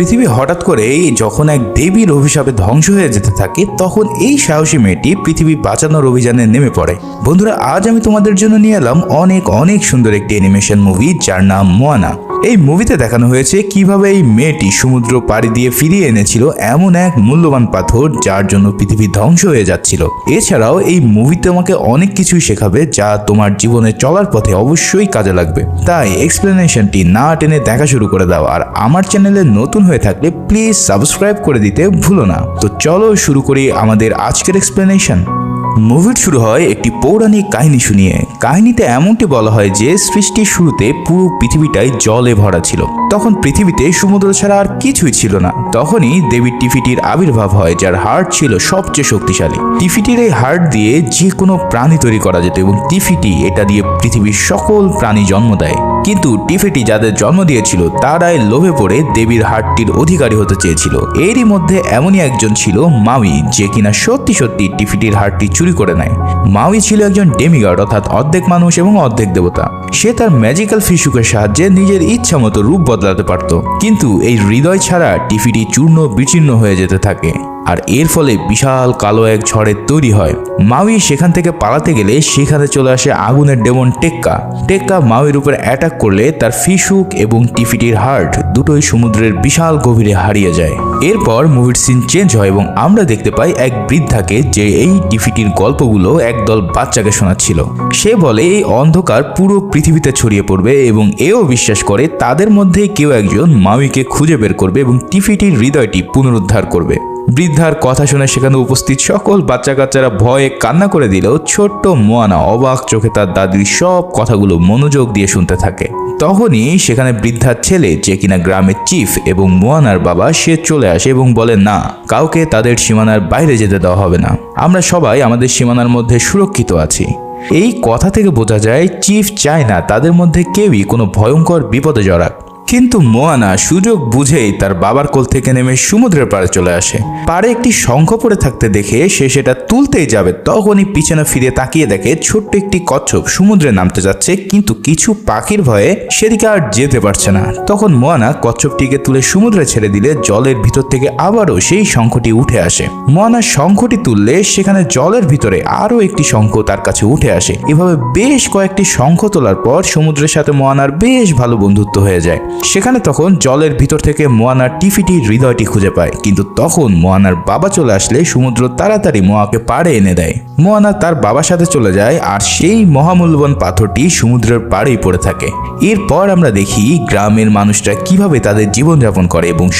পৃথিবী হঠাৎ করে যখন এক দেবীর অভিশাপে ধ্বংস হয়ে যেতে থাকে তখন এই সাহসী মেয়েটি পৃথিবী বাঁচানোর অভিযানে নেমে পড়ে। বন্ধুরা, আজ আমি তোমাদের জন্য নিয়ে এলাম অনেক অনেক সুন্দর একটি অ্যানিমেশন মুভি যার নাম মোয়ানা। এই মুভিতে দেখানো হয়েছে কিভাবে এই মেয়েটি সমুদ্র পাড়ি দিয়ে ফিরিয়ে এনেছিল এমন এক মূল্যবান পাথর যার জন্য পৃথিবী ধ্বংস হয়ে যাচ্ছিল। এছাড়াও এই মুভিতে তোমাকে অনেক কিছুই শেখাবে যা তোমার জীবনে চলার পথে অবশ্যই কাজে লাগবে। তাই এক্সপ্লেনেশনটি না টেনে দেখা শুরু করে দাও, আর আমার চ্যানেলে নতুন হয়ে থাকলে প্লিজ সাবস্ক্রাইব করে দিতে ভুলো না। তো চলো শুরু করি আমাদের আজকের এক্সপ্লেনেশন। মুভির শুরু হয় একটি পৌরাণিক কাহিনী শুনিয়ে। কাহিনীতে এমনটি বলা হয় যে সৃষ্টির শুরুতে পুরো পৃথিবীটাই জলে ভরা ছিল। তখন পৃথিবীতে সমুদ্র ছাড়া আর কিছুই ছিল না। তখনই দেবী টিফিটির আবির্ভাব হয়, যার হার্ট ছিল সবচেয়ে শক্তিশালী। টিফিটির এই হার্ট দিয়ে যে কোনো প্রাণী তৈরি করা যেত এবং টিফিটি এটা দিয়ে পৃথিবীর সকল প্রাণী জন্ম দেয়। কিন্তু টিফিটি যাদের জন্ম দিয়েছিল তারাই লোভে পড়ে দেবীর হার্টটির অধিকারী হতে চেয়েছিল। এরই মধ্যে এমনই একজন ছিল মাউই, যে কিনা সত্যি সত্যি টিফিটির হার্টটি চুরি করে নেয়। মাউই ছিল একজন ডেমিগড, অর্থাৎ অর্ধেক মানুষ এবং অর্ধেক দেবতা। সে তার ম্যাজিক্যাল ফিশুকের সাহায্যে নিজের ইচ্ছা মতো রূপ বদলাতে পারত। কিন্তু এই হৃদয় ছাড়া টিফিটি চূর্ণ বিচীর্ণ হয়ে যেতে থাকে, আর এর ফলে বিশাল কালো এক ঝড়ের তৈরি হয়। মাউই সেখান থেকে পালাতে গেলে সেখানে চলে আসে আগুনের ডেমন টেক্কা। টেক্কা মাউইর উপর অ্যাটাক করলে তার ফিশুক এবং টিফিটির হার্ট দুটোই সমুদ্রের বিশাল গভীরে হারিয়ে যায়। এরপর মুভির সিন চেঞ্জ হয় এবং আমরা দেখতে পাই এক বৃদ্ধাকে, যে এই টিফিটির গল্পগুলো একদল বাচ্চাকে শোনাচ্ছিল। সে বলে এই অন্ধকার পুরো পৃথিবীতে ছড়িয়ে পড়বে এবং এও বিশ্বাস করে তাদের মধ্যে কেউ একজন মাউইকে খুঁজে বের করবে এবং টিফিটির হৃদয়টি পুনরুদ্ধার করবে। বৃদ্ধার কথা শুনে সেখানে উপস্থিত সকল বাচ্চা কাচ্চারা ভয়ে কান্না করে দিলেও ছোট্ট মোয়ানা অবাক চোখে তার দাদির সব কথাগুলো মনোযোগ দিয়ে শুনতে থাকে। তখনই সেখানে বৃদ্ধার ছেলে, যে কিনা গ্রামের চিফ এবং মোয়ানার বাবা, সে চলে আসে এবং বলে না, কাউকে তাদের সীমানার বাইরে যেতে দেওয়া হবে না। আমরা সবাই আমাদের সীমানার মধ্যে সুরক্ষিত আছি। এই কথা থেকে বোঝা যায় চিফ চায় না তাদের মধ্যে কেউই কোনো ভয়ঙ্কর বিপদে জড়াক। কিন্তু মোয়ানা সুযোগ বুঝেই তার বাবার কোল থেকে নেমে সমুদ্রের পাড়ে চলে আসে। পাড়ে একটি শঙ্খ পড়ে থাকতে দেখে সে সেটা তুলতেই যাবে, তখনই পিছনে ফিরে তাকিয়ে দেখে ছোট্ট একটি কচ্ছপ সমুদ্রে নামতে যাচ্ছে, কিন্তু কিছু পাখির ভয়ে সেদিকে আর যেতে পারছে না। তখন মোয়ানা কচ্ছপটিকে তুলে সমুদ্রে ছেড়ে দিলে জলের ভিতর থেকে আবারও সেই শঙ্খটি উঠে আসে। মোয়ানা শঙ্খটি তুললে সেখানে জলের ভিতরে আরও একটি শঙ্খ তার কাছে উঠে আসে। এভাবে বেশ কয়েকটি শঙ্খ তোলার পর সমুদ্রের সাথে মোয়ানার বেশ ভালো বন্ধুত্ব হয়ে যায়। সেখানে তখন জলের ভিতর থেকে মোয়ানার টিফিটির হৃদয়টি খুঁজে পায়, কিন্তু তখন মোয়ানার বাবা চলে আসলে সমুদ্র তাড়াতাড়ি মোয়াকে পাড়ে এনে দেয়। মোয়ানা তার বাবার সাথে চলে যায়, আর সেই মহামূল্যবান পাথরটি সমুদ্রের পাড়েই পড়ে থাকে। এরপর আমরা দেখি গ্রামের মানুষরা কিভাবে তাদের জীবনযাপন করে এবং